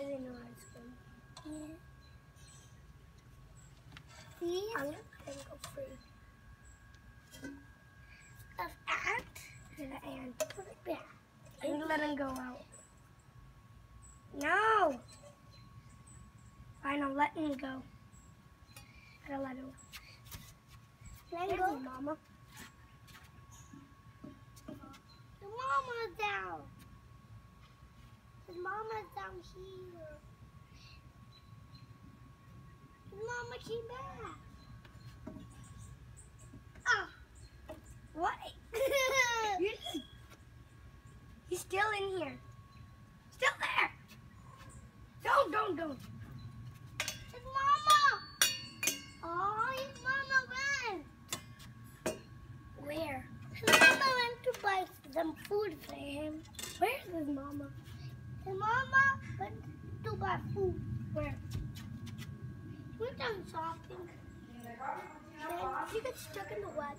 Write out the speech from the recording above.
really know how to swim. Yeah. See? I'm gonna let him go free. Of ant? And put it back. I'm gonna let him go out. No! Fine, I'm letting him go. Gotta let him go. Let him go, Mama. The mama's down. The mama's down here. The mama came back. Ah! What? He's still in here. Still there. Don't. His mama. Oh, his mama went. Where? His mama went to buy some food for him. Where's his mama? His mama went to buy food. Where? We're done shopping. Then she got stuck in the web.